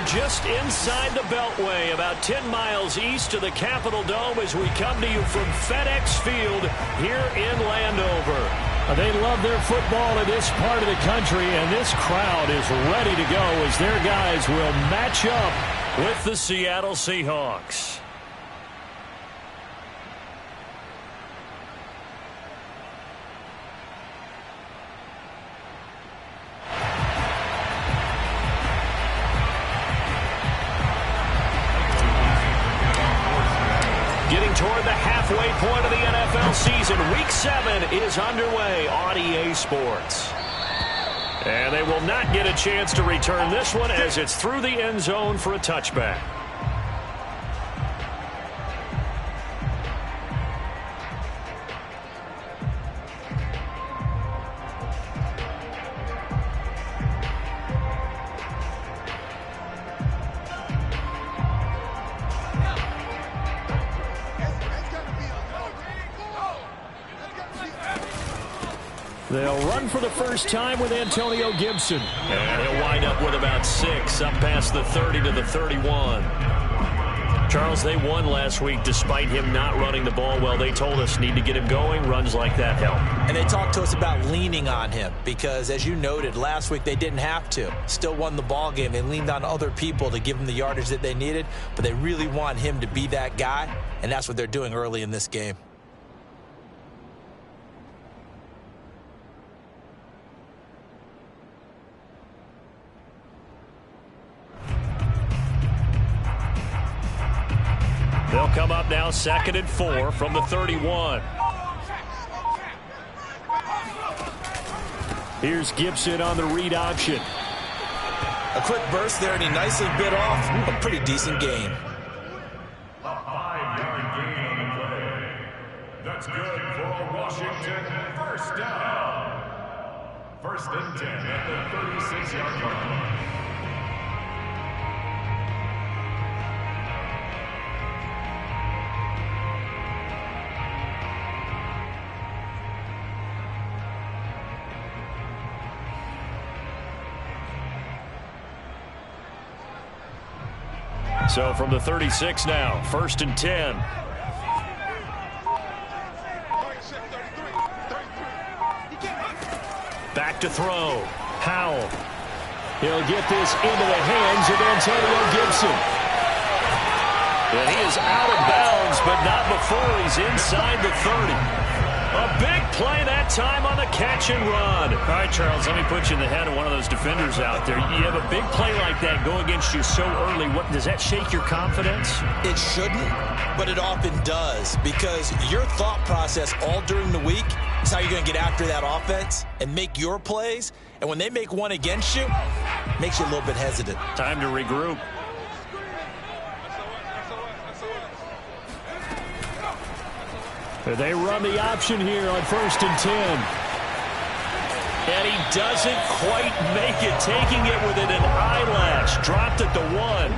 just inside the Beltway, about 10 miles east of the Capitol Dome as we come to you from FedEx Field here in Landover. They love their football in this part of the country, and this crowd is ready to go as their guys will match up with the Seattle Seahawks. Getting toward the halfway point of the NFL season. Week 7 is underway on EA Sports. And they will not get a chance to return this one as it's through the end zone for a touchback. They'll run for the first time with Antonio Gibson. And he'll wind up with about 6 up past the 30 to the 31. Charles, they won last week despite him not running the ball well. They told us need to get him going. Runs like that help. And they talked to us about leaning on him because, as you noted, last week they didn't have to. Still won the ball game. They leaned on other people to give them the yardage that they needed, but they really want him to be that guy, and that's what they're doing early in this game. They'll come up now 2nd and 4 from the 31. Here's Gibson on the read option. A quick burst there, and he nicely bit off a pretty decent gain. A 5-yard gain on the play. That's good for Washington. First down. 1st and 10 at the 36-yard line. So from the 36 now, 1st and 10. Back to throw. Howell. He'll get this into the hands of Antonio Gibson. And he is out of bounds, but not before he's inside the 30. A big play that time on the catch and run. All right, Charles, let me put you in the head of one of those defenders out there. You have a big play like that go against you so early. What does that shake your confidence? It shouldn't, but it often does, because your thought process all during the week is how you're going to get after that offense and make your plays. And when they make one against you, it makes you a little bit hesitant. Time to regroup. They run the option here on 1st and 10. And he doesn't quite make it, taking it within an eyelash. Dropped at the 1.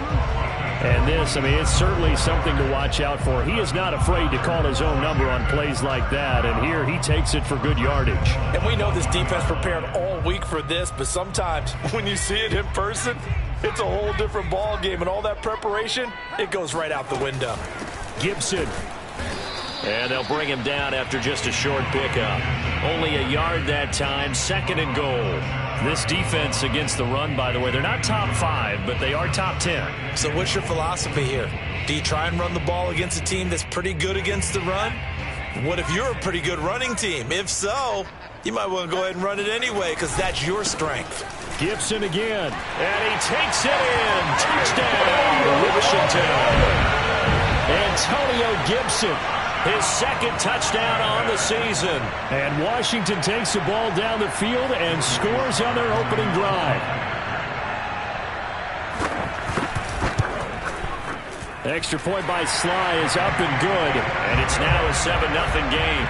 And this, I mean, it's certainly something to watch out for. He is not afraid to call his own number on plays like that. And here he takes it for good yardage. And we know this defense prepared all week for this, but sometimes when you see it in person, it's a whole different ball game. And all that preparation, it goes right out the window. Gibson. And they'll bring him down after just a short pickup. Only a yard that time, 2nd and goal. This defense against the run, by the way, they're not top 5, but they are top 10. So what's your philosophy here? Do you try and run the ball against a team that's pretty good against the run? What if you're a pretty good running team? If so, you might want to go ahead and run it anyway because that's your strength. Gibson again. And he takes it in. Touchdown, Washington. Antonio Gibson. His 2nd touchdown on the season. And Washington takes the ball down the field and scores on their opening drive. Extra point by Sly is up and good. And it's now a 7-0 game.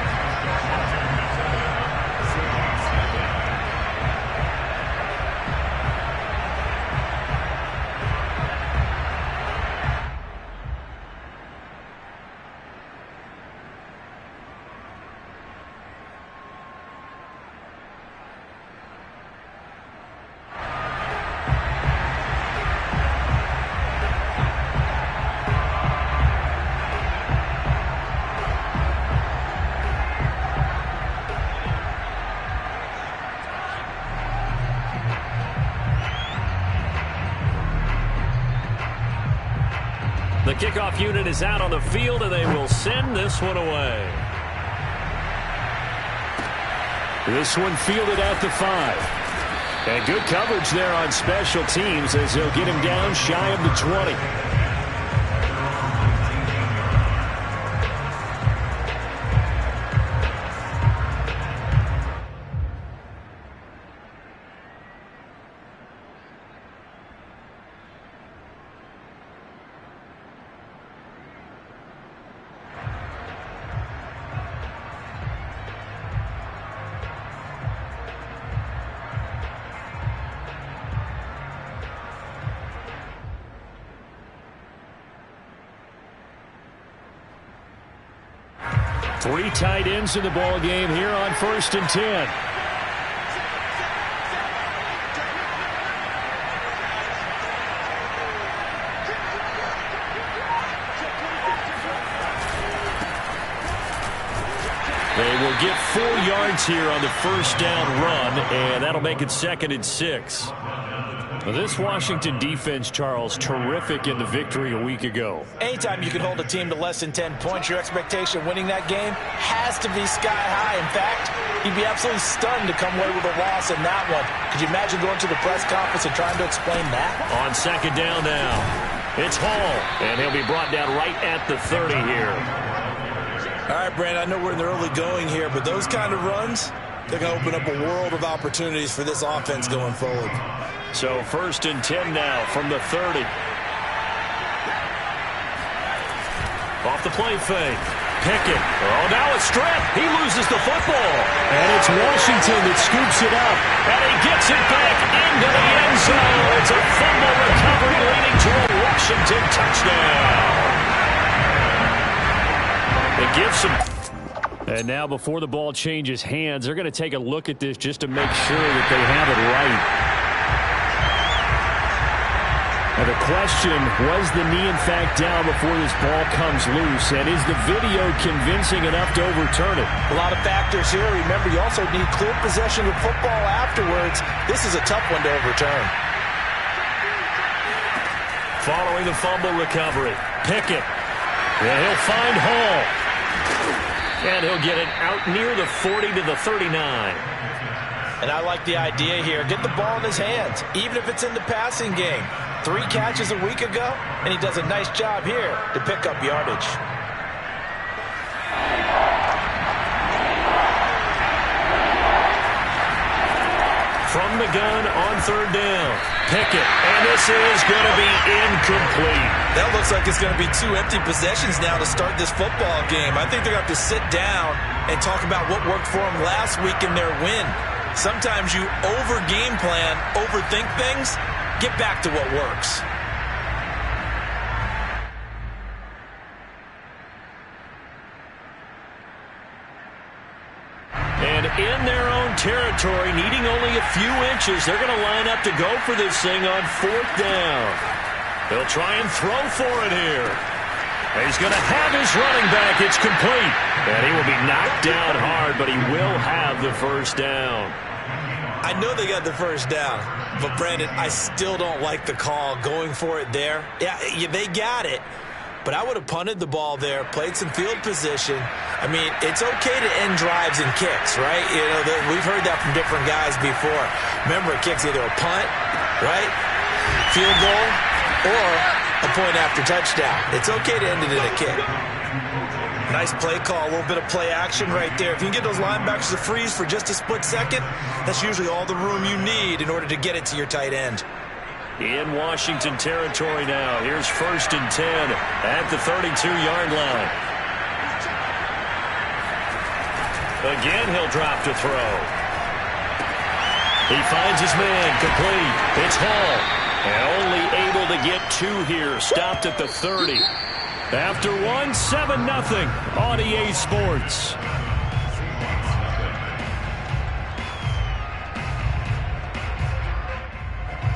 kickoff unit is out on the field, and they will send this one away. This one fielded at the 5. And good coverage there on special teams as they'll get him down shy of the 20. Three tight ends in the ball game here on 1st and 10. They will get 4 yards here on the first down run, and that'll make it 2nd and 6. This Washington defense, Charles, terrific in the victory a week ago. Anytime you can hold a team to less than 10 points, your expectation of winning that game has to be sky high. In fact, you'd be absolutely stunned to come away with a loss in that one. Could you imagine going to the press conference and trying to explain that? On 2nd down now, it's Hall, and he'll be brought down right at the 30 here. All right, Brandon, I know we're in the early going here, but those kind of runs, they're going to open up a world of opportunities for this offense going forward. So 1st and 10 now from the 30. Off the play fake. Pickett. Oh, now a strip. He loses the football. And it's Washington that scoops it up. And he gets it back into the end zone. It's a fumble recovery leading to a Washington touchdown. It gives some... And now before the ball changes hands, they're going to take a look at this just to make sure that they have it right. Now the question, was the knee in fact down before this ball comes loose? And is the video convincing enough to overturn it? A lot of factors here. Remember, you also need clear possession of football afterwards. This is a tough one to overturn. Following the fumble recovery, Pickett. Yeah, he'll find Hall. And he'll get it out near the 40 to the 39. And I like the idea here. Get the ball in his hands, even if it's in the passing game. 3 catches a week ago, and he does a nice job here to pick up yardage. From the gun on 3rd down, Pickett, and this is going to be incomplete. That looks like it's going to be 2 empty possessions now to start this football game. I think they're going to have to sit down and talk about what worked for them last week in their win. Sometimes you over-game plan, overthink things. Get back to what works. And in their own territory, needing only a few inches, they're going to line up to go for this thing on 4th down. They'll try and throw for it here. And he's going to have his running back. It's complete. And he will be knocked down hard, but he will have the first down. I know they got the first down, but Brandon, I still don't like the call going for it there. Yeah, they got it, but I would have punted the ball there, played some field position. I mean, it's okay to end drives and kicks, right? You know, we've heard that from different guys before. Remember, a kick's either a punt, right, field goal, or a point after touchdown. It's okay to end it in a kick. Nice play call, a little bit of play action right there. If you can get those linebackers to freeze for just a split second, that's usually all the room you need in order to get it to your tight end. In Washington territory now. Here's 1st and 10 at the 32-yard line. Again, he'll drop to throw. He finds his man, complete. It's Hall. And only able to get 2 here. Stopped at the 30. After 1, 7-0 on EA Sports.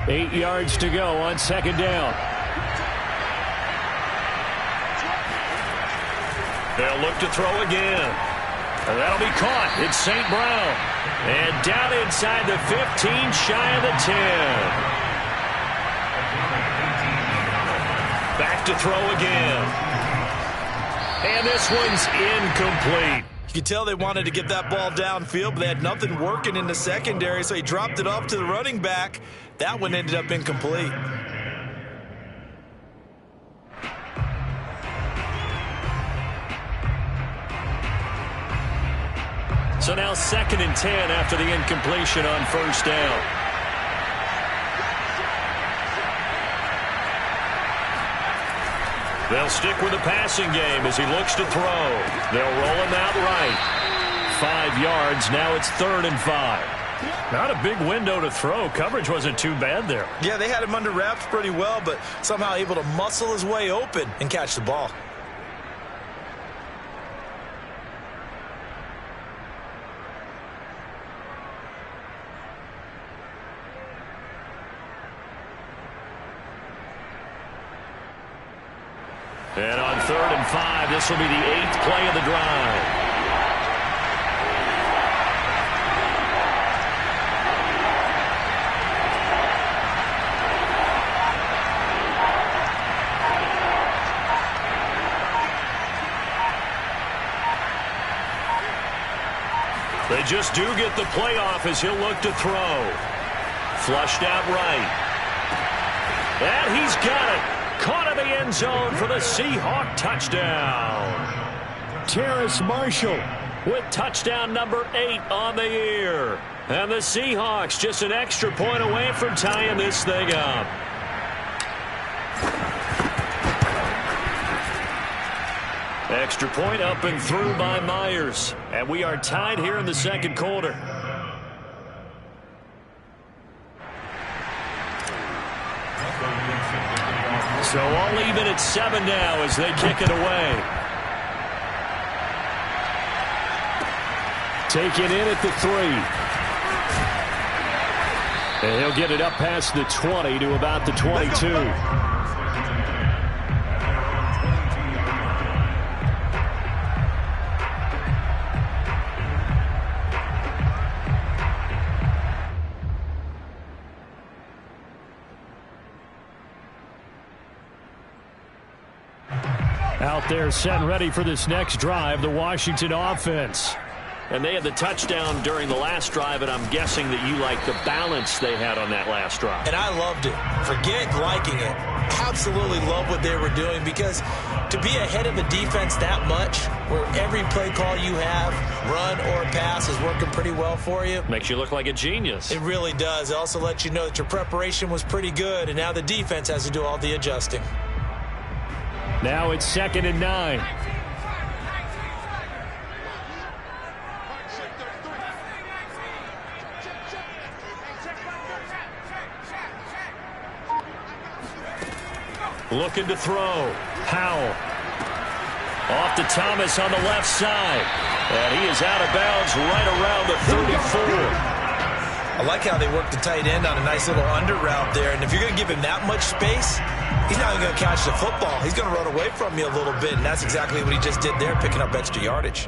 Eight yards to go on 2nd down. They'll look to throw again. And that'll be caught. It's St. Brown. And down inside the 15, shy of the 10. Back left to throw again. And this one's incomplete. You could tell they wanted to get that ball downfield, but they had nothing working in the secondary, so he dropped it off to the running back. That one ended up incomplete. So now 2nd and 10 after the incompletion on first down. They'll stick with the passing game as he looks to throw. They'll roll him out right. 5 yards. Now it's 3rd and 5. Not a big window to throw. Coverage wasn't too bad there. Yeah, they had him under wraps pretty well, but somehow able to muscle his way open and catch the ball. And on 3rd and 5, this will be the 8th play of the drive. They just do get the playoff as he'll look to throw. Flushed out right. And he's got it. Caught in the end zone for the Seahawk touchdown. Terrace Marshall with touchdown number 8 on the year. And the Seahawks just an extra point away from tying this thing up. Extra point up and through by Myers. And we are tied here in the 2nd quarter. So all even at 7 now as they kick it away. Taken in at the 3. And he'll get it up past the 20 to about the 22. Out there set and ready for this next drive, the Washington offense. And they had the touchdown during the last drive, and I'm guessing that you like the balance they had on that last drive. And I loved it. Forget liking it. Absolutely love what they were doing, because to be ahead of a defense that much, where every play call you have, run or pass, is working pretty well for you. Makes you look like a genius. It really does. It also lets you know that your preparation was pretty good, and now the defense has to do all the adjusting. Now it's 2nd and 9. Looking to throw. Howell. Off to Thomas on the left side. And he is out of bounds right around the 34. I like how they work the tight end on a nice little under route there. And if you're going to give him that much space, he's not even going to catch the football. He's going to run away from you a little bit, and that's exactly what he just did there, picking up extra yardage.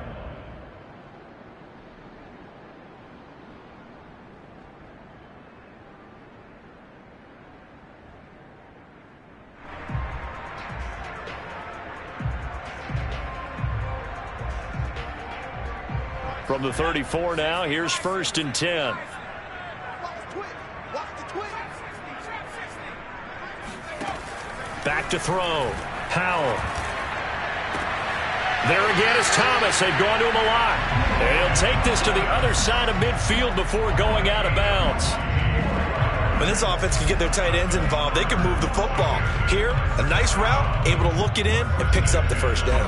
From the 34 now, here's 1st and 10. Back to throw. Howell. There again is Thomas. They've gone to him a lot. And he'll take this to the other side of midfield before going out of bounds. When this offense can get their tight ends involved, they can move the football. Here, a nice route, able to look it in, and picks up the first down.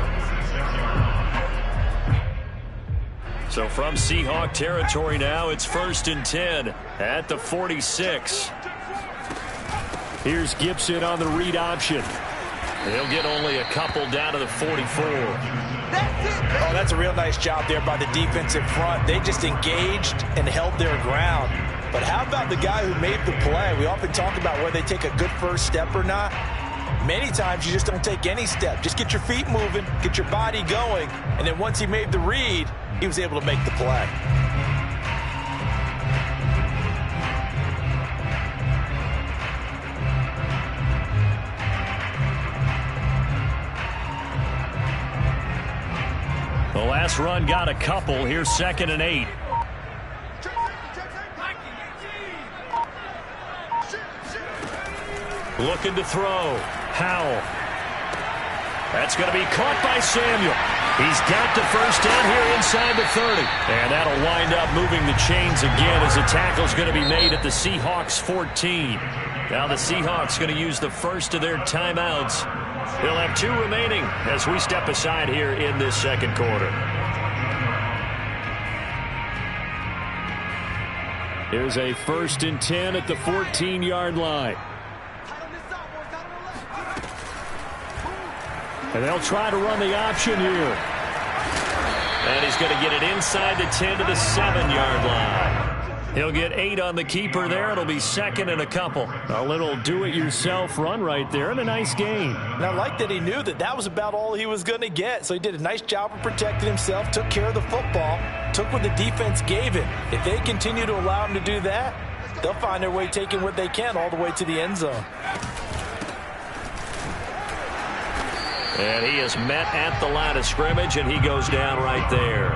So from Seahawk territory now, it's 1st and 10 at the 46. Here's Gibson on the read option. He'll get only a couple down to the 44. Oh, that's a real nice job there by the defensive front. They just engaged and held their ground. But how about the guy who made the play? We often talk about whether they take a good first step or not. Many times you just don't take any step. Just get your feet moving, get your body going, and then once he made the read, he was able to make the play. The last run got a couple. Here's 2nd and 8. Looking to throw. Howell. That's going to be caught by Samuel. He's got the first down here inside the 30. And that'll wind up moving the chains again as the tackle's going to be made at the Seahawks 14. Now the Seahawks going to use the first of their timeouts. They'll have 2 remaining as we step aside here in this second quarter. Here's a 1st and 10 at the 14-yard line. And they'll try to run the option here. And he's going to get it inside the 10 to the 7-yard line. He'll get 8 on the keeper there. It'll be 2nd and a couple. A little do-it-yourself run right there and a nice gain. And I like that he knew that that was about all he was going to get. So he did a nice job of protecting himself, took care of the football, took what the defense gave him. If they continue to allow him to do that, they'll find their way taking what they can all the way to the end zone. And he is met at the line of scrimmage, and he goes down right there.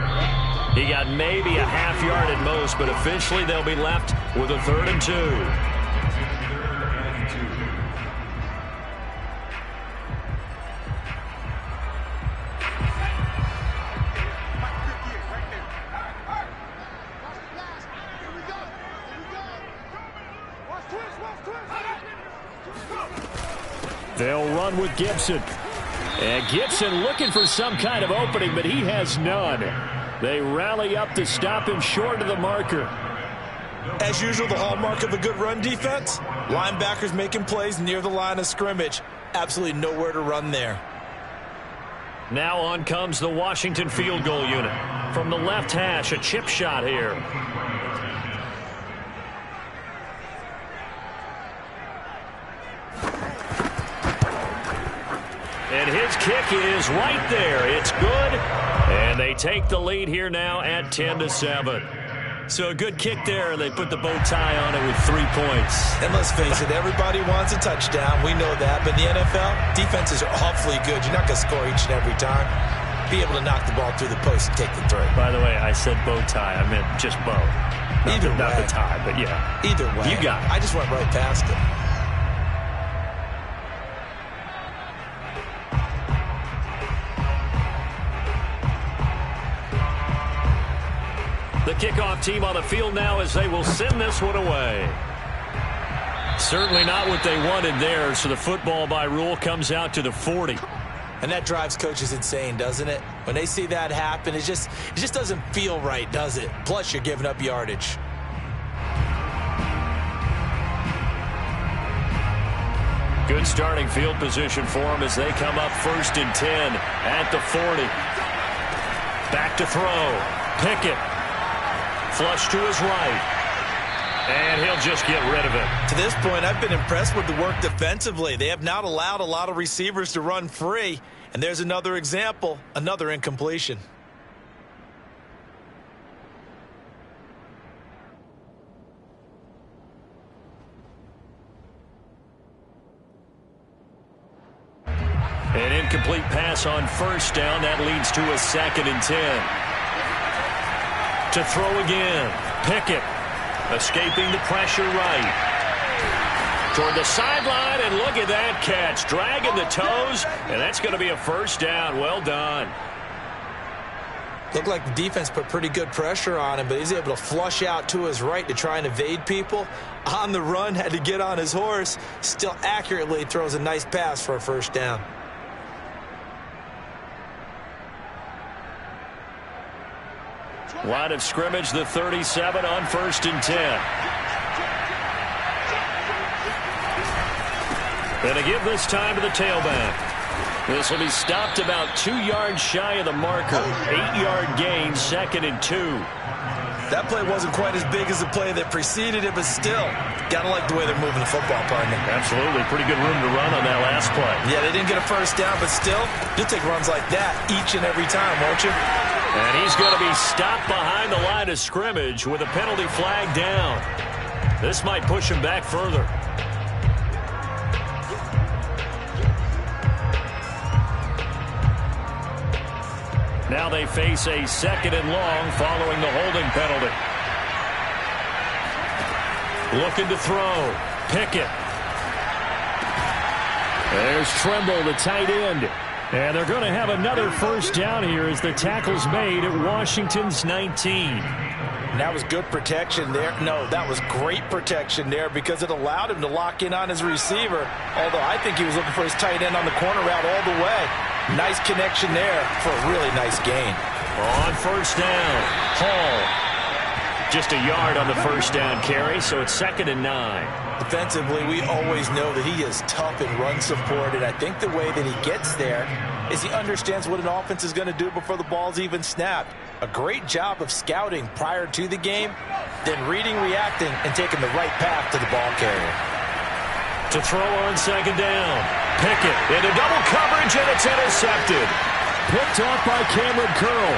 He got maybe a half yard at most, but officially they'll be left with a 3rd and 2. They'll run with Gibson. And Gibson looking for some kind of opening, but he has none. They rally up to stop him short of the marker. As usual, the hallmark of a good run defense, linebackers making plays near the line of scrimmage. Absolutely nowhere to run there. Now on comes the Washington field goal unit. From the left hash, a chip shot here. And his kick is right there. It's good. And they take the lead here now at 10-7. So a good kick there. They put the bow tie on it with 3 points. And let's face it, everybody wants a touchdown. We know that. But in the NFL, defenses are awfully good. You're not going to score each and every time. Be able to knock the ball through the post and take the throw. By the way, I said bow tie. I meant just bow. Not the tie, but yeah. Either way. You got it. I just went right past it. The kickoff team on the field now as they will send this one away. Certainly not what they wanted there, so the football by rule comes out to the 40. And that drives coaches insane, doesn't it? When they see that happen, it just doesn't feel right, does it? Plus, you're giving up yardage. Good starting field position for them as they come up 1st and 10 at the 40. Back to throw. Pickett. Flush to his right. And he'll just get rid of it. To this point, I've been impressed with the work defensively. They have not allowed a lot of receivers to run free. And there's another example, another incompletion. An incomplete pass on 1st down. That leads to a 2nd and 10. To throw again. Pickett escaping the pressure right. Toward the sideline, and look at that catch. Dragging the toes, and that's going to be a 1st down. Well done. Looked like the defense put pretty good pressure on him, but he's able to flush out to his right to try and evade people. On the run, had to get on his horse. Still accurately throws a nice pass for a 1st down. Line of scrimmage, the 37 on 1st and 10. And to give this time to the tailback. This will be stopped about 2 yards shy of the marker. 8-yard gain, 2nd and 2. That play wasn't quite as big as the play that preceded it, but still, gotta like the way they're moving the football, partner. Absolutely. Pretty good room to run on that last play. Yeah, they didn't get a 1st down, but still, you'll take runs like that each and every time, won't you? And he's going to be stopped behind the line of scrimmage with a penalty flag down. This might push him back further. Now they face a 2nd and long following the holding penalty. Looking to throw. Pickett. There's Trimble, the tight end. And they're going to have another first down here as the tackle's made at Washington's 19. And that was good protection there. No, that was great protection there because it allowed him to lock in on his receiver. Although I think he was looking for his tight end on the corner route all the way. Nice connection there for a really nice gain. On first down, Hall. Just a yard on the first down carry, so it's 2nd and 9. Defensively, we always know that he is tough in run support, and I think the way that he gets there is he understands what an offense is going to do before the ball's even snapped. A great job of scouting prior to the game, then reading, reacting, and taking the right path to the ball carrier. To throw on 2nd down, Pickett into double coverage, and it's intercepted. Picked off by Cameron Curl.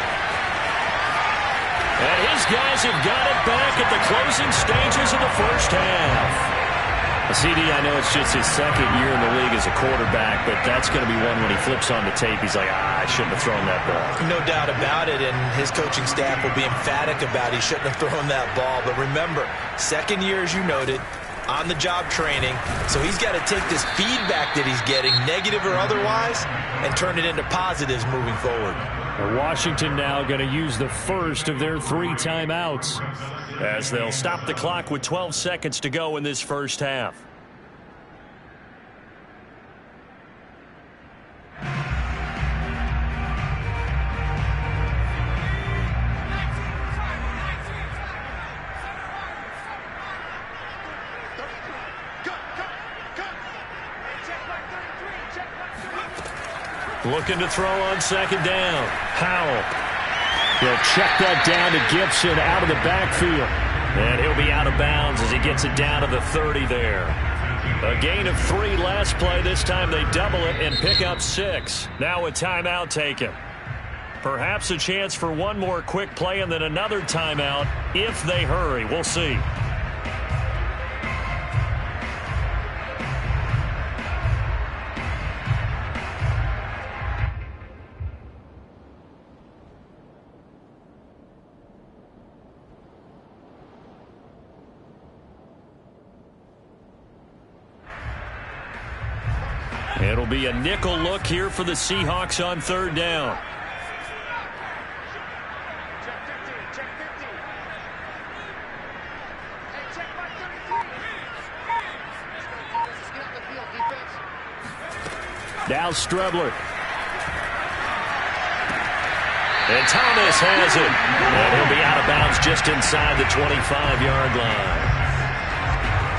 And his guys have got it back at the closing stages of the first half. CD, I know it's just his 2nd year in the league as a quarterback, but that's going to be one when he flips on the tape. He's like, I shouldn't have thrown that ball. No doubt about it, and his coaching staff will be emphatic about he shouldn't have thrown that ball. But remember, 2nd year, as you noted, on-the-job training, so he's got to take this feedback that he's getting, negative or otherwise, and turn it into positives moving forward. Washington now going to use the first of their 3 timeouts as they'll stop the clock with 12 seconds to go in this first half. Looking to throw on 2nd down. Howell. He'll check that down to Gibson out of the backfield. And he'll be out of bounds as he gets it down to the 30 there. A gain of 3 last play. This time they double it and pick up 6. Now a timeout taken. Perhaps a chance for one more quick play and then another timeout if they hurry. We'll see. It'll be a nickel look here for the Seahawks on 3rd down. Now Strebler. And Thomas has it. And he'll be out of bounds just inside the 25-yard line.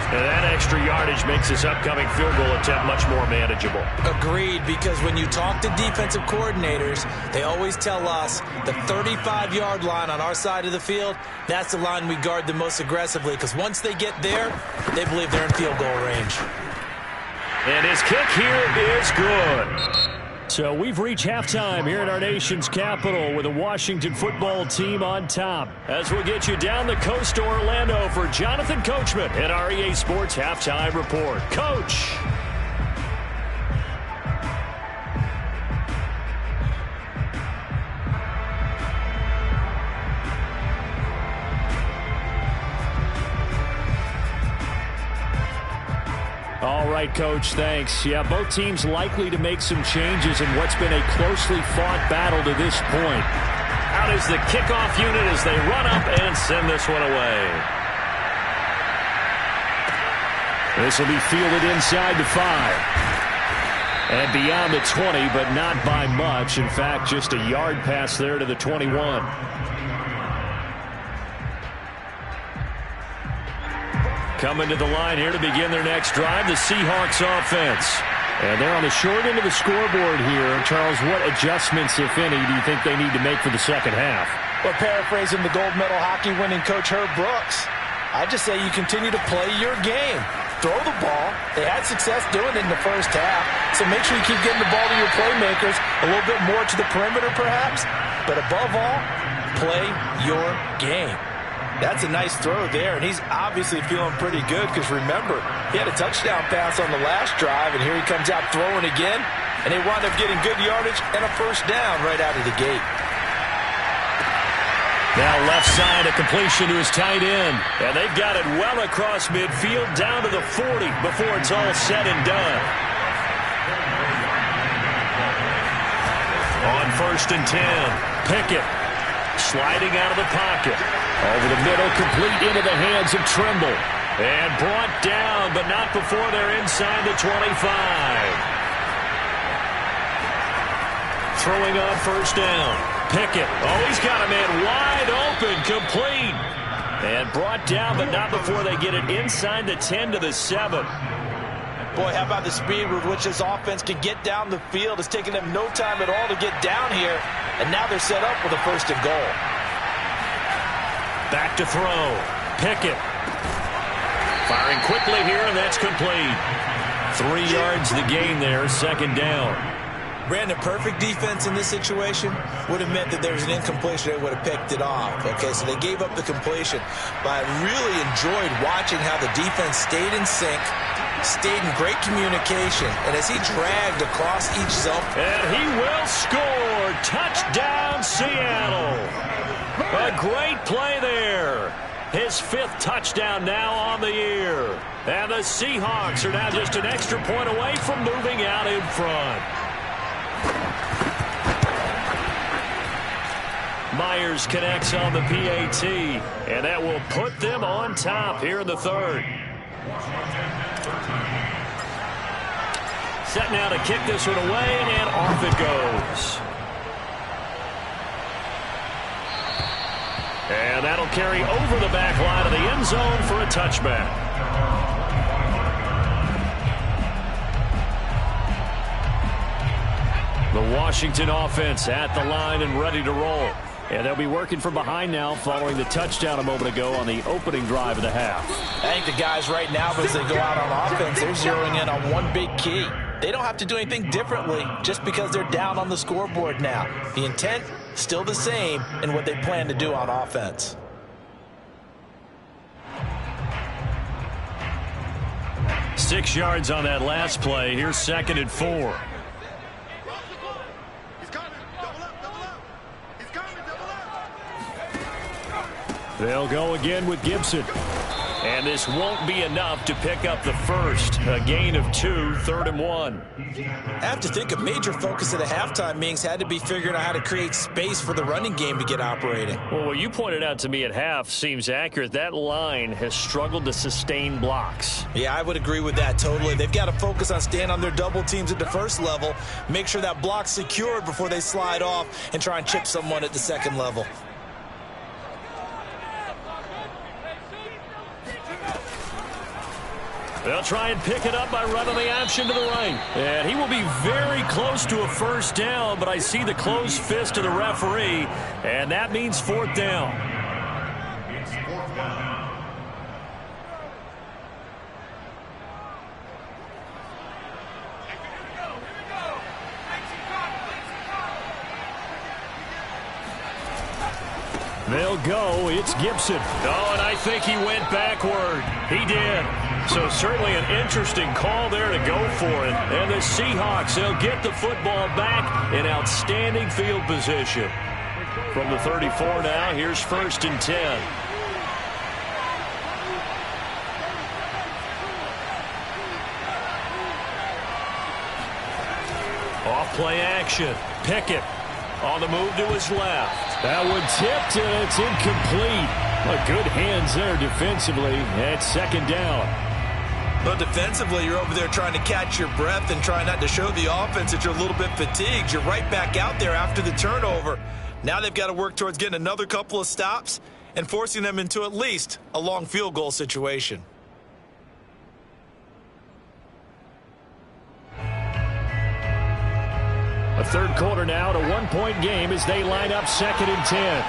And that extra yardage makes this upcoming field goal attempt much more manageable. Agreed, because when you talk to defensive coordinators, they always tell us the 35-yard line on our side of the field, that's the line we guard the most aggressively, because once they get there, they believe they're in field goal range. And his kick here is good. So we've reached halftime here in our nation's capital with the Washington football team on top. As we'll get you down the coast to Orlando for Jonathan Coachman at our EA Sports Halftime Report. Coach. All right, Coach, thanks. Yeah, both teams likely to make some changes in what's been a closely fought battle to this point. Out is the kickoff unit as they run up and send this one away. This will be fielded inside the 5. And beyond the 20, but not by much. In fact, just a yard pass there to the 21. Coming to the line here to begin their next drive, the Seahawks offense. And they're on the short end of the scoreboard here. Charles, what adjustments, if any, do you think they need to make for the second half? Well, paraphrasing the gold medal hockey winning coach Herb Brooks, I just say you continue to play your game. Throw the ball. They had success doing it in the first half, so make sure you keep getting the ball to your playmakers, a little bit more to the perimeter perhaps, but above all, play your game. That's a nice throw there, and he's obviously feeling pretty good because, remember, he had a touchdown pass on the last drive, and here he comes out throwing again, and they wound up getting good yardage and a first down right out of the gate. Now left side, a completion to his tight end. And they've got it well across midfield down to the 40 before it's all said and done. On 1st and 10, Pickett sliding out of the pocket. Over the middle, complete into the hands of Trimble. And brought down, but not before they're inside the 25. Throwing on 1st down. Pickett. Oh, he's got a man wide open, complete. And brought down, but not before they get it inside the 10 to the 7. Boy, how about the speed with which this offense can get down the field? It's taken them no time at all to get down here. And now they're set up with a 1st and goal. Back to throw. Pickett. Firing quickly here, and that's complete. 3 yards the gain there, 2nd down. Brandon, perfect defense in this situation would have meant that there was an incompletion. They would have picked it off. Okay, so they gave up the completion. But I really enjoyed watching how the defense stayed in sync, stayed in great communication, and as he dragged across each zone. And he will score. Touchdown, Seattle. A great play there. His 5th touchdown now on the year. And the Seahawks are now just an extra point away from moving out in front. Myers connects on the PAT, and that will put them on top here in the 3rd. Set now to kick this one away, and off it goes. And that'll carry over the back line of the end zone for a touchback. The Washington offense at the line and ready to roll. And they'll be working from behind now following the touchdown a moment ago on the opening drive of the half. I think the guys right now, as they go out on offense, they're zeroing in on one big key. They don't have to do anything differently just because they're down on the scoreboard now. The intent, still the same in what they plan to do on offense. Six yards on that last play. Here's 2nd and 4. They'll go again with Gibson. And this won't be enough to pick up the first. A gain of 2, 3rd and 1. I have to think a major focus at the halftime meetings had to be figuring out how to create space for the running game to get operating. Well, what you pointed out to me at half seems accurate. That line has struggled to sustain blocks. Yeah, I would agree with that totally. They've got to focus on staying on their double teams at the first level, make sure that block's secured before they slide off and try and chip someone at the second level. They'll try and pick it up by running the option to the right. And he will be very close to a first down, but I see the closed fist of the referee, and that means 4th down. It's 4th down. They'll go. It's Gibson. Oh, and I think he went backward. He did. So certainly an interesting call there to go for it. And the Seahawks, they'll get the football back in outstanding field position. From the 34 now, here's 1st and 10. Off play action. Pickett on the move to his left. That one tipped, and it's incomplete. But good hands there defensively. And 2nd down. Well, defensively, you're over there trying to catch your breath and try not to show the offense that you're a little bit fatigued. You're right back out there after the turnover. Now they've got to work towards getting another couple of stops and forcing them into at least a long field goal situation. A 3rd quarter now to 1-point game as they line up 2nd and 10.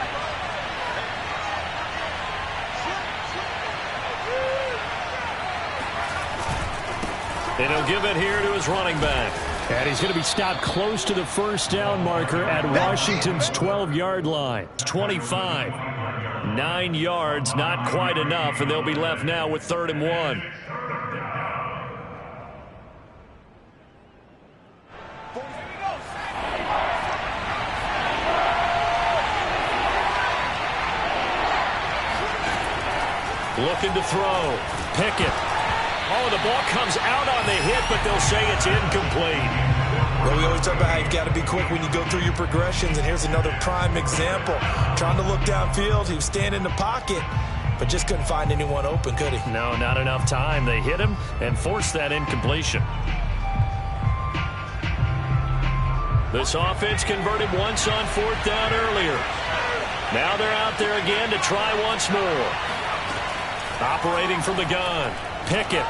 And he'll give it here to his running back. And he's going to be stopped close to the first down marker at Washington's 12-yard line. 25. 9 yards, not quite enough, and they'll be left now with 3rd and 1. Looking to throw. Pickett. Oh, the ball comes out on the hit, but they'll say it's incomplete. Well, we always talk about how you've got to be quick when you go through your progressions, and here's another prime example. Trying to look downfield, he was standing in the pocket, but just couldn't find anyone open, could he? No, not enough time. They hit him and forced that incompletion. This offense converted once on 4th down earlier. Now they're out there again to try once more. Operating from the gun. Pickett.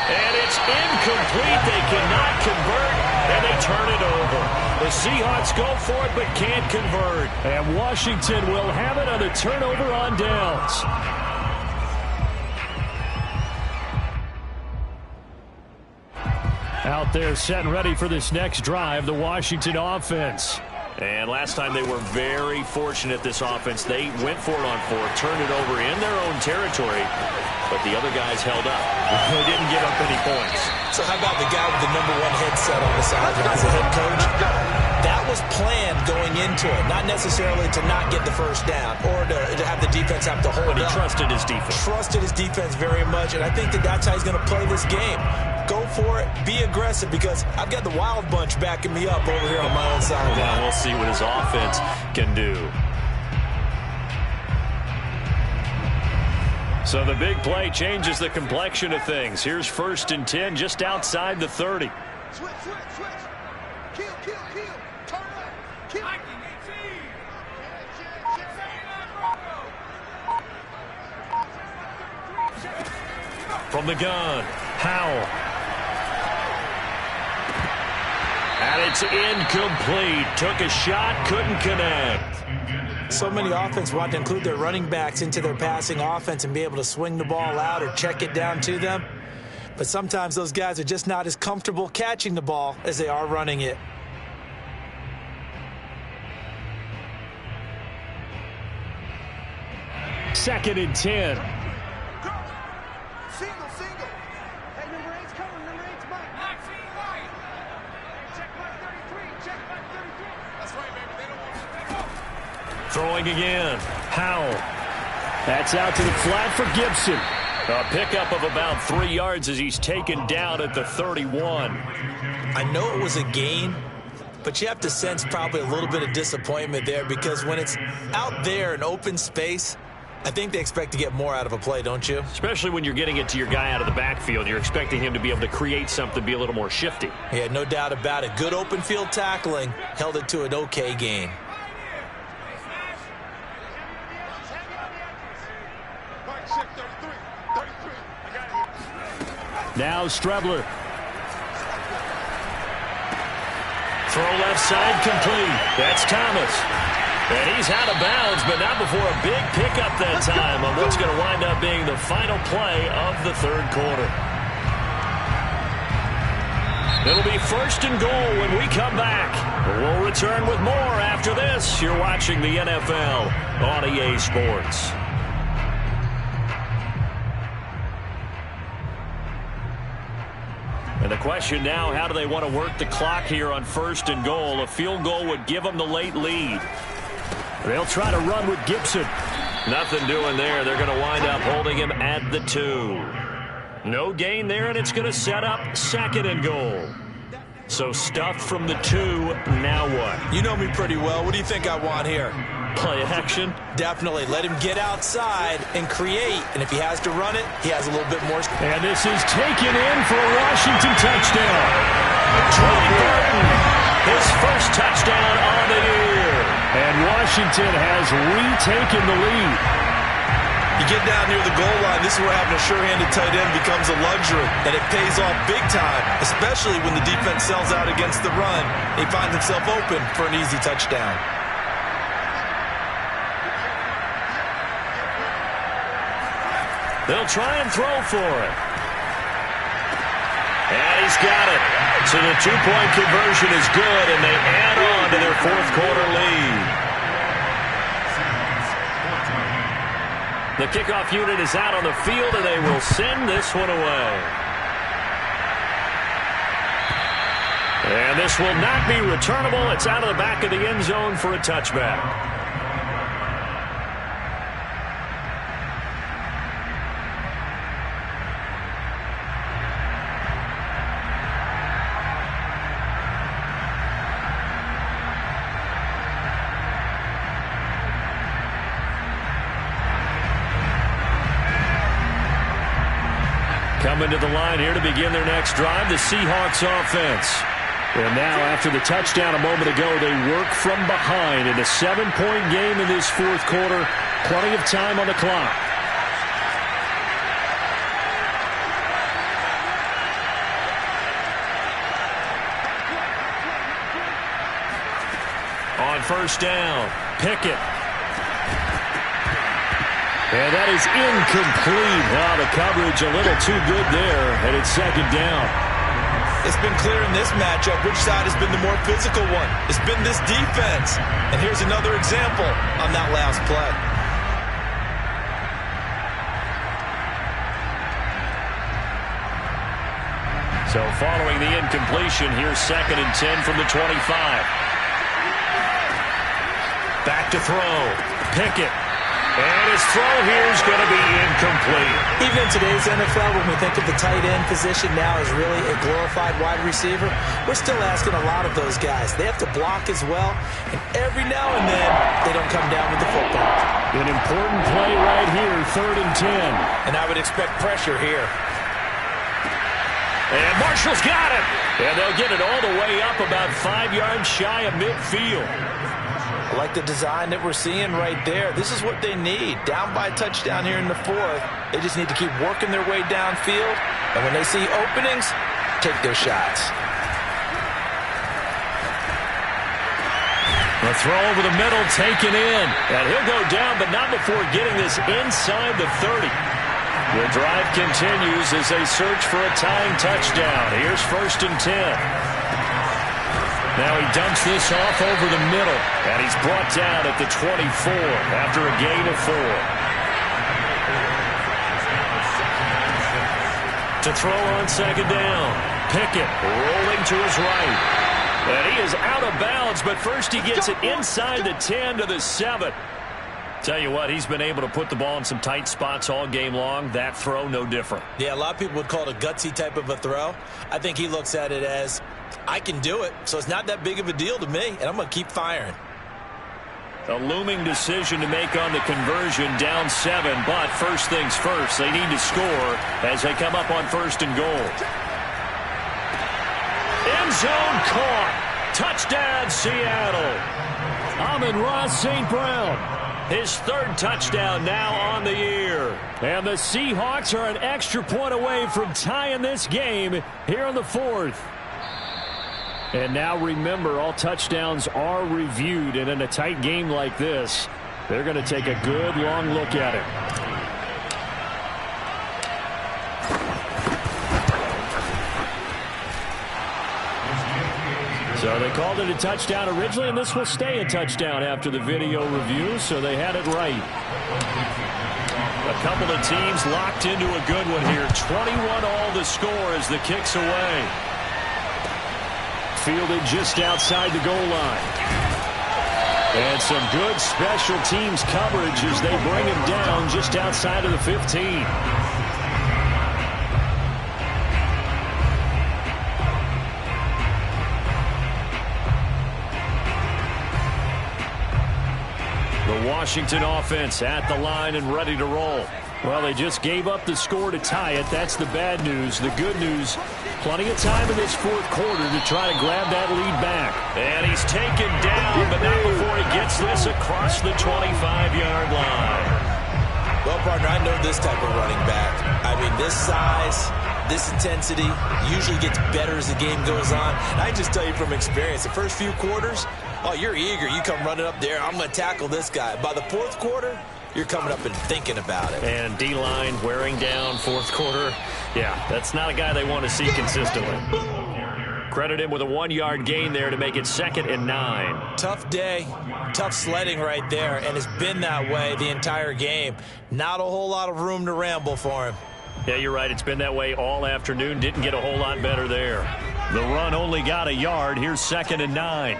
And it's incomplete. They cannot convert, and they turn it over. The Seahawks go for it but can't convert. And Washington will have it on the turnover on downs. Out there set and ready for this next drive, the Washington offense. And last time they were very fortunate, this offense. They went for it on 4th, turned it over in their own territory, but the other guys held up. They didn't give up any points. So how about the guy with the #1 headset on the sideline as a head coach? That was planned going into it, not necessarily to not get the first down or to have the defense have to hold up. But he trusted his defense. Trusted his defense very much, and I think that's how he's going to play this game. Go for it, be aggressive, because I've got the Wild Bunch backing me up over here on my own side. Well, we'll see what his offense can do. So the big play changes the complexion of things. Here's 1st and 10 just outside the 30. Switch. Kill. Turn right. Kill. From the gun, Howell. And it's incomplete. Took a shot, couldn't connect. So many offense want to include their running backs into their passing offense and be able to swing the ball out or check it down to them. But sometimes those guys are just not as comfortable catching the ball as they are running it. Second and 10. Single. Hey, number 8's coming. Number 8's back. Maxine White. Check back 33. Check back 33. That's right, baby. They don't want you to take off. Throwing again. Howell. That's out to the flat for Gibson. A pickup of about 3 yards as he's taken down at the 31. I know it was a gain, but you have to sense probably a little bit of disappointment there, because when it's out there in open space, I think they expect to get more out of a play, don't you? Especially when you're getting it to your guy out of the backfield. You're expecting him to be able to create something, be a little more shifty. Yeah, no doubt about it. Good open field tackling. Held it to an okay gain. Now Strebler. Throw left side complete. That's Thomas. And he's out of bounds, but not before a big pickup that time on what's going to wind up being the final play of the 3rd quarter. It'll be 1st and goal when we come back. We'll return with more after this. You're watching the NFL on EA Sports. And the question now, how do they want to work the clock here on 1st and goal? A field goal would give them the late lead. They'll try to run with Gibson. Nothing doing there. They're going to wind up holding him at the 2. No gain there, and it's going to set up 2nd and goal. So stuffed from the 2, now what? You know me pretty well. What do you think I want here? Play action? Definitely. Let him get outside and create. And if he has to run it, he has a little bit more. And this is taken in for a Washington touchdown. Troy Burton, his first touchdown on the year. And Washington has retaken the lead. You get down near the goal line, this is where having a sure-handed tight end becomes a luxury. And it pays off big time, especially when the defense sells out against the run. He finds himself open for an easy touchdown. They'll try and throw for it. And he's got it. So the 2-point conversion is good, and they add on to their 4th quarter lead. The kickoff unit is out on the field, and they will send this one away. And this will not be returnable. It's out of the back of the end zone for a touchback. Coming to the line here to begin their next drive, the Seahawks offense. And now, after the touchdown a moment ago, they work from behind in a 7-point game in this fourth quarter. Plenty of time on the clock. On first down, Pickett. And that is incomplete. Wow, the coverage a little too good there, and it's second down. It's been clear in this matchup which side has been the more physical one. It's been this defense. And here's another example on that last play. So following the incompletion, here's 2nd and 10 from the 25. Back to throw. Pickett. And his throw here is going to be incomplete. Even in today's NFL, when we think of the tight end position now as really a glorified wide receiver, we're still asking a lot of those guys. They have to block as well, and every now and then, they don't come down with the football. An important play right here, 3rd and 10. And I would expect pressure here. And Marshall's got it. And they'll get it all the way up about 5 yards shy of midfield. I like the design that we're seeing right there. This is what they need. Down by a touchdown here in the 4th. They just need to keep working their way downfield. And when they see openings, take their shots. A throw over the middle, taken in. And he'll go down, but not before getting this inside the 30. The drive continues as they search for a tying touchdown. Here's 1st and 10. Now he dumps this off over the middle, and he's brought down at the 24 after a gain of 4. To throw on 2nd down, Pickett rolling to his right. And he is out of bounds, but first he gets it inside the 10 to the 7. Tell you what, he's been able to put the ball in some tight spots all game long. That throw, no different. Yeah, a lot of people would call it a gutsy type of a throw. I think he looks at it as, I can do it, so it's not that big of a deal to me, and I'm going to keep firing. A looming decision to make on the conversion, down 7, but first things first, they need to score as they come up on 1st and goal. End zone caught. Touchdown, Seattle. Amon-Ra St. Brown. His 3rd touchdown now on the year. And the Seahawks are an extra point away from tying this game here in the 4th. And now remember, all touchdowns are reviewed, and in a tight game like this, they're going to take a good long look at it. So they called it a touchdown originally, and this will stay a touchdown after the video review, so they had it right. A couple of teams locked into a good one here. 21 all the score as the kick's away. Fielded just outside the goal line. And some good special teams coverage as they bring him down just outside of the 15. The Washington offense at the line and ready to roll. Well, they just gave up the score to tie it. That's the bad news. The good news, plenty of time in this 4th quarter to try to grab that lead back. And he's taken down, but not before he gets this across the 25-yard line. Well, partner, I know this type of running back. I mean, this size, this intensity usually gets better as the game goes on. And I just tell you from experience, the first few quarters, oh, you're eager. You come running up there, I'm going to tackle this guy. By the 4th quarter, you're coming up and thinking about it. And D-line wearing down 4th quarter. Yeah, that's not a guy they want to see consistently. Credit him with a 1-yard gain there to make it 2nd and 9. Tough day, tough sledding right there, and it's been that way the entire game. Not a whole lot of room to ramble for him. Yeah, you're right. It's been that way all afternoon. Didn't get a whole lot better there. The run only got a yard. Here's 2nd and 9.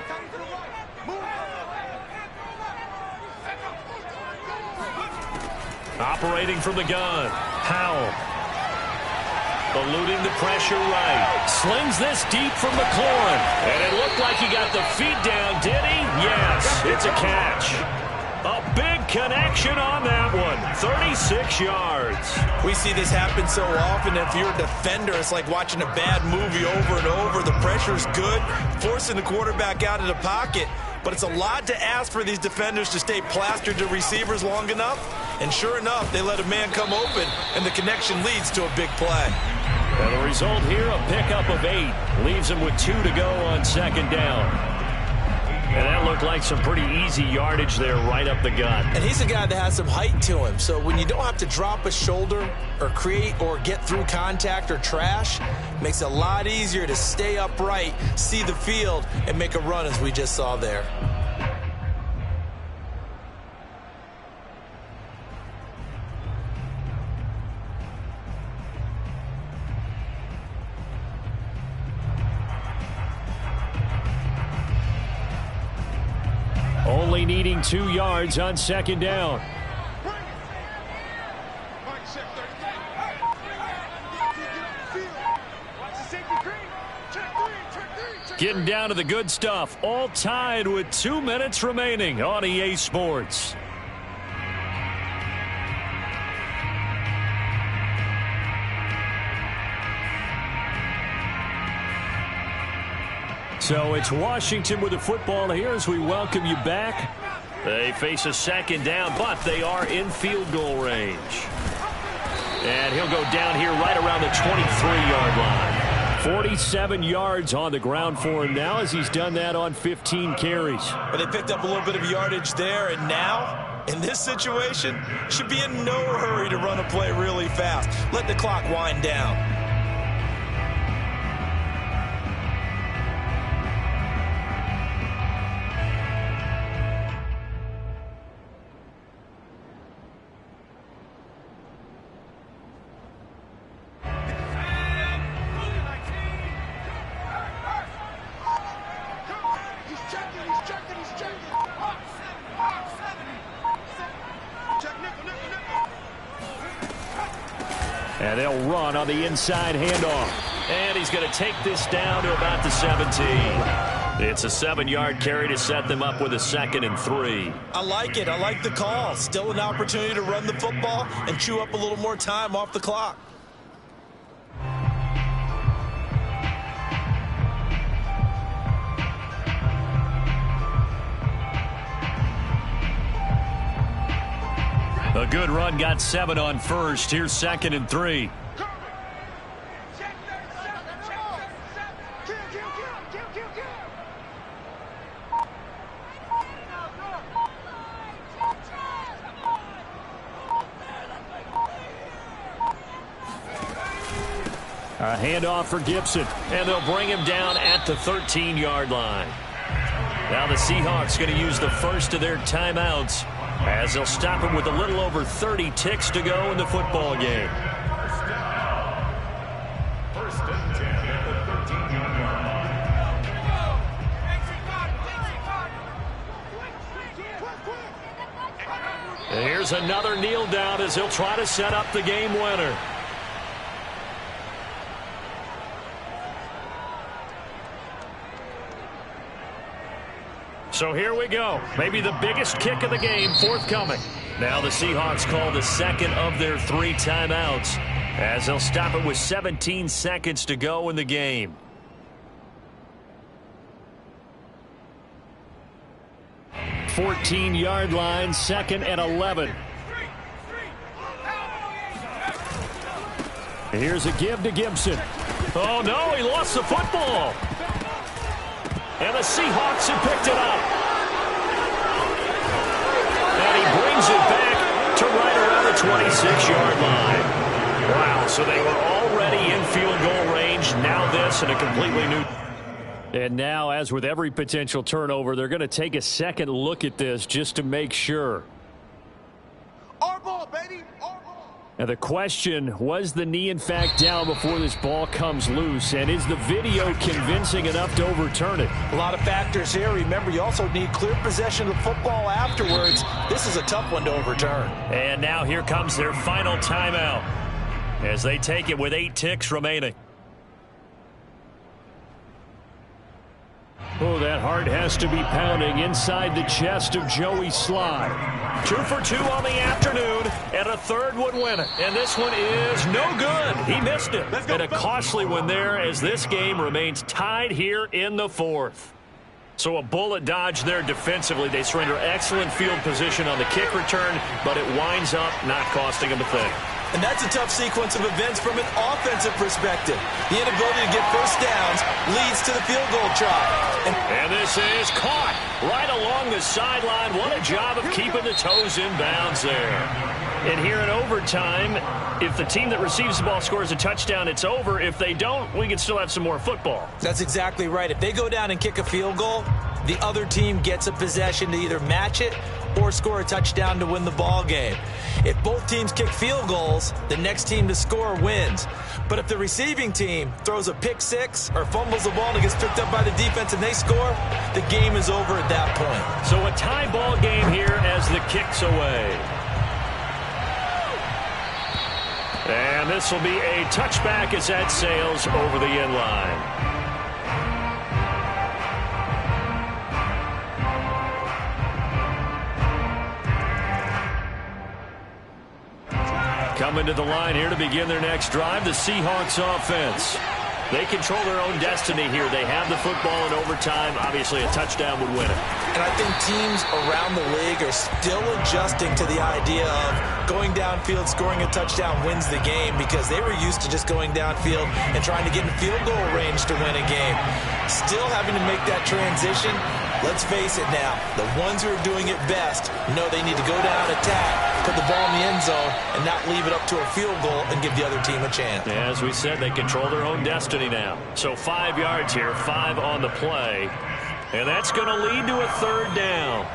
Operating from the gun, Powell. Eluding the pressure right. Slings this deep from McLaurin. And it looked like he got the feet down, did he? Yes, it's a catch. A big connection on that one. 36 yards. We see this happen so often. If you're a defender, it's like watching a bad movie over and over. The pressure's good, forcing the quarterback out of the pocket. But it's a lot to ask for these defenders to stay plastered to receivers long enough. And sure enough, they let a man come open, and the connection leads to a big play. And the result here, a pickup of 8. Leaves him with 2 to go on second down. And that looked like some pretty easy yardage there right up the gut. And he's a guy that has some height to him. So when you don't have to drop a shoulder or create or get through contact or trash, it makes it a lot easier to stay upright, see the field, and make a run as we just saw there. Only needing 2 yards on second down. Getting down to the good stuff. All tied with 2 minutes remaining on EA Sports. So it's Washington with the football here as we welcome you back. They face a second down, but they are in field goal range. And he'll go down here right around the 23-yard line. 47 yards on the ground for him now as he's done that on 15 carries. But they picked up a little bit of yardage there, and now, in this situation, should be in no hurry to run a play really fast. Let the clock wind down. And they'll run on the inside handoff. And he's going to take this down to about the 17. It's a 7-yard carry to set them up with a 2nd and 3. I like it. I like the call. Still an opportunity to run the football and chew up a little more time off the clock. A good run got 7 on first. Here's 2nd and 3. A handoff for Gibson, and they'll bring him down at the 13-yard line. Now the Seahawks going to use the first of their timeouts as they'll stop him with a little over 30 ticks to go in the football game. First and 10 at the 13-yard line. And here's another kneel down as he'll try to set up the game winner. So here we go. Maybe the biggest kick of the game forthcoming. Now the Seahawks call the second of their 3 timeouts as they'll stop it with 17 seconds to go in the game. $14-yard line, 2nd and 11. Here's a give to Gibson. Oh, no, he lost the football. And the Seahawks have picked it up. And he brings it back to right around the 26-yard line. Wow, so they were already in field goal range. Now this in a completely new. And now, as with every potential turnover, they're going to take a second look at this just to make sure. Our ball, baby. Our ball. Now the question, was the knee in fact down before this ball comes loose? And is the video convincing enough to overturn it? A lot of factors here. Remember, you also need clear possession of the football afterwards. This is a tough one to overturn. And now here comes their final timeout as they take it with 8 ticks remaining. Oh, that heart has to be pounding inside the chest of Joey Slye. 2 for 2 on the afternoon, and a third would win it. And this one is no good. He missed it. And a costly one there as this game remains tied here in the fourth. So a bullet dodge there defensively. They surrender excellent field position on the kick return, but it winds up not costing them a thing. And that's a tough sequence of events from an offensive perspective. The inability to get first downs leads to the field goal try. And this is caught right along the sideline. What a job of keeping the toes in bounds there. And here in overtime, if the team that receives the ball scores a touchdown, it's over. If they don't, we can still have some more football. That's exactly right. If they go down and kick a field goal, the other team gets a possession to either match it or score a touchdown to win the ball game. If both teams kick field goals, the next team to score wins. But if the receiving team throws a pick six or fumbles the ball and it gets picked up by the defense and they score, the game is over at that point. So a tie ball game here as the kick's away. And this will be a touchback as that sails over the end line. Coming to the line here to begin their next drive, the Seahawks offense. They control their own destiny here. They have the football in overtime. Obviously, a touchdown would win it. And I think teams around the league are still adjusting to the idea of going downfield, scoring a touchdown wins the game, because they were used to just going downfield and trying to get in field goal range to win a game. Still having to make that transition. Let's face it now, the ones who are doing it best know they need to go down, attack, put the ball in the end zone, and not leave it up to a field goal and give the other team a chance. As we said, they control their own destiny now. So 5 yards here, 5 on the play. And that's going to lead to a third down.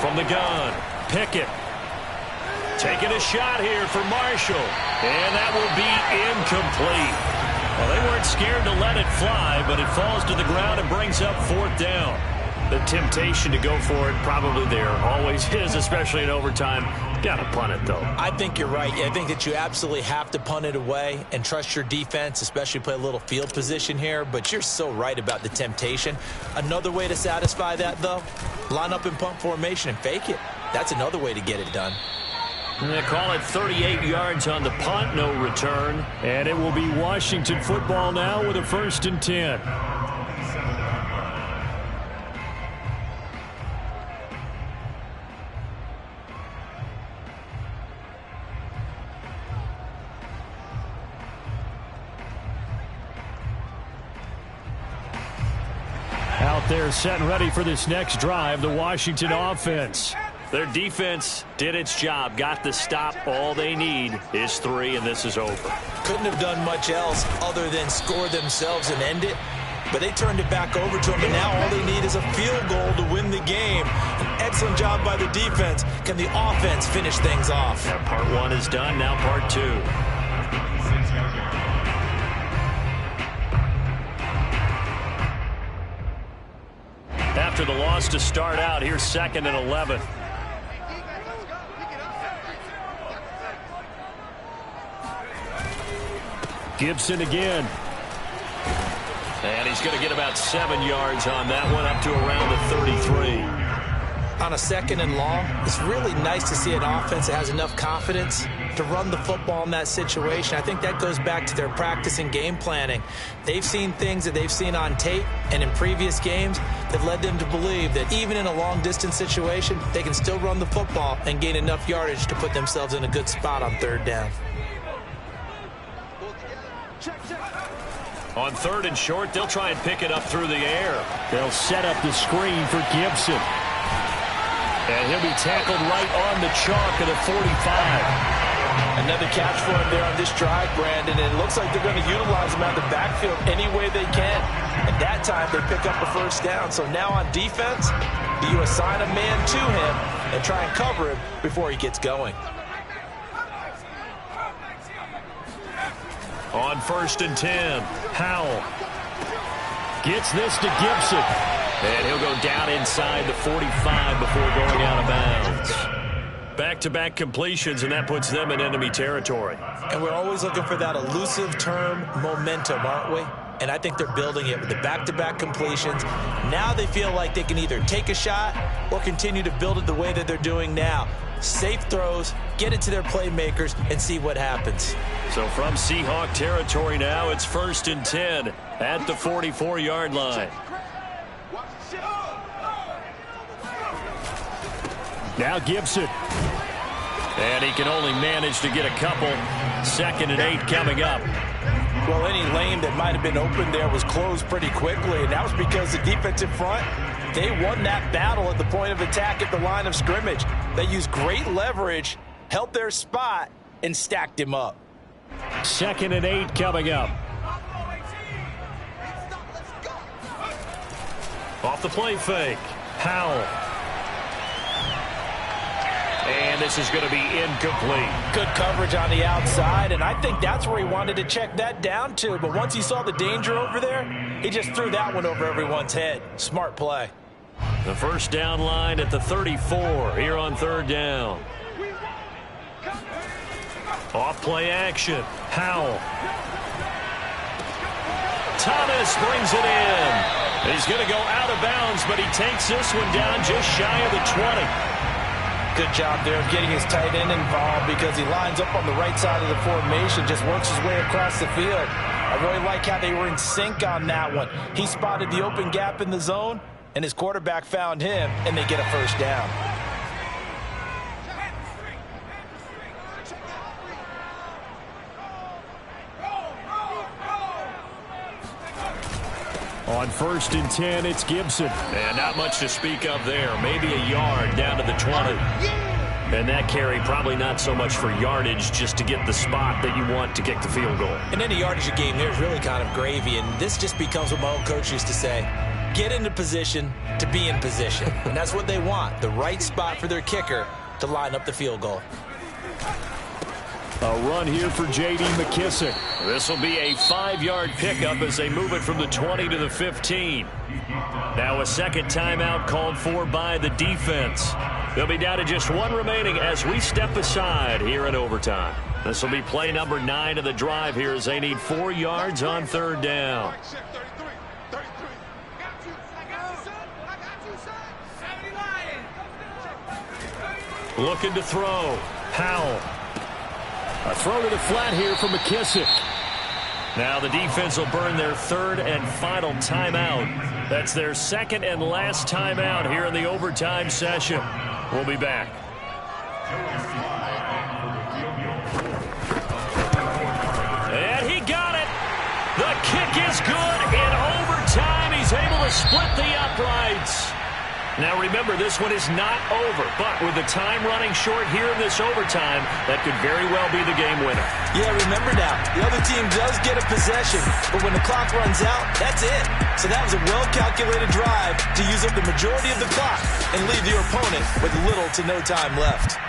From the gun, Pickett. Taking a shot here for Marshall. And that will be incomplete. Well, they weren't scared to let it fly, but it falls to the ground and brings up fourth down. The temptation to go for it probably there. Always is, especially in overtime. Got to punt it, though. I think you're right. I think that you absolutely have to punt it away and trust your defense, especially play a little field position here. But you're so right about the temptation. Another way to satisfy that, though, line up in punt formation and fake it. That's another way to get it done. And they call it 38 yards on the punt, no return. And it will be Washington football now with a 1st and 10. Out there set and ready for this next drive, the Washington offense. Their defense did its job, got the stop. All they need is 3, and this is over. Couldn't have done much else other than score themselves and end it. But they turned it back over to them, and now all they need is a field goal to win the game. An excellent job by the defense. Can the offense finish things off? Yeah, part 1 is done, now part 2. After the loss to start out, here's 2nd and 11. Gibson again. And he's going to get about 7 yards on that one, up to around the 33. On a 2nd and long, it's really nice to see an offense that has enough confidence to run the football in that situation. I think that goes back to their practice and game planning. They've seen things that they've seen on tape and in previous games that led them to believe that even in a long-distance situation, they can still run the football and gain enough yardage to put themselves in a good spot on 3rd down. On 3rd and short, they'll try and pick it up through the air. They'll set up the screen for Gibson. And he'll be tackled right on the chalk at the 45. Another catch for him there on this drive, Brandon, and it looks like they're going to utilize him out of the backfield any way they can. And that time, they pick up the 1st down. So now on defense, do you assign a man to him and try and cover him before he gets going? On 1st and 10, Howell gets this to Gibson. And he'll go down inside the 45 before going out of bounds. Back-to-back completions, and that puts them in enemy territory. And we're always looking for that elusive term, momentum, aren't we? And I think they're building it with the back-to-back completions. Now they feel like they can either take a shot or continue to build it the way that they're doing now. Safe throws, get it to their playmakers, and see what happens. So from Seahawk territory now, it's 1st and 10 at the 44-yard line. Now Gibson. And he can only manage to get a couple. 2nd and 8 coming up. Well, any lane that might have been open there was closed pretty quickly, and that was because the defensive front, they won that battle at the point of attack at the line of scrimmage. They used great leverage, held their spot, and stacked him up. 2nd and 8 coming up. Off the play fake. Howell. And this is going to be incomplete. Good coverage on the outside, and I think that's where he wanted to check that down to. But once he saw the danger over there, he just threw that one over everyone's head. Smart play. The first down line at the 34 here on 3rd down. Off play action. Howell. Thomas brings it in. He's going to go out of bounds, but he takes this one down just shy of the 20. Good job there of getting his tight end involved because he lines up on the right side of the formation, just works his way across the field. I really like how they were in sync on that one. He spotted the open gap in the zone, and his quarterback found him, and they get a first down. On 1st and 10, it's Gibson. And not much to speak of there. Maybe a yard down to the 20. And that carry probably not so much for yardage, just to get the spot that you want to kick the field goal. And any yardage of game there is really kind of gravy, and this just becomes what my old coach used to say. Get into position to be in position. And that's what they want, the right spot for their kicker to line up the field goal. A run here for J.D. McKissic. This will be a 5-yard pickup as they move it from the 20 to the 15. Now a second timeout called for by the defense. They'll be down to just one remaining as we step aside here in overtime. This will be play number 9 of the drive here as they need 4 yards on 3rd down. Looking to throw. Howell. A throw to the flat here for McKissic. Now the defense will burn their 3rd and final timeout. That's their 2nd and last timeout here in the overtime session. We'll be back. And he got it. The kick is good in overtime. He's able to split the uprights. Now remember, this one is not over, but with the time running short here in this overtime, that could very well be the game winner. Yeah, remember now, the other team does get a possession, but when the clock runs out, that's it. So that was a well-calculated drive to use up the majority of the clock and leave your opponent with little to no time left.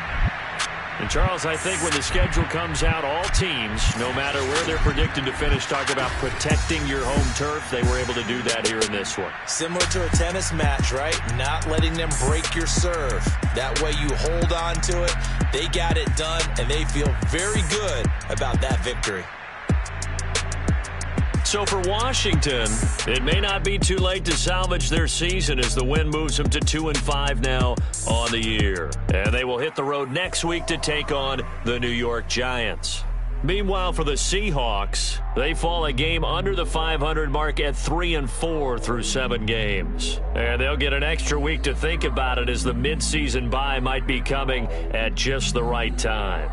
And Charles, I think when the schedule comes out, all teams, no matter where they're predicted to finish, talk about protecting your home turf. They were able to do that here in this one. Similar to a tennis match, right? Not letting them break your serve. That way you hold on to it. They got it done, and they feel very good about that victory. So for Washington, it may not be too late to salvage their season as the win moves them to 2-5 now on the year. And they will hit the road next week to take on the New York Giants. Meanwhile, for the Seahawks, they fall a game under the 500 mark at 3-4 through 7 games. And they'll get an extra week to think about it as the midseason bye might be coming at just the right time.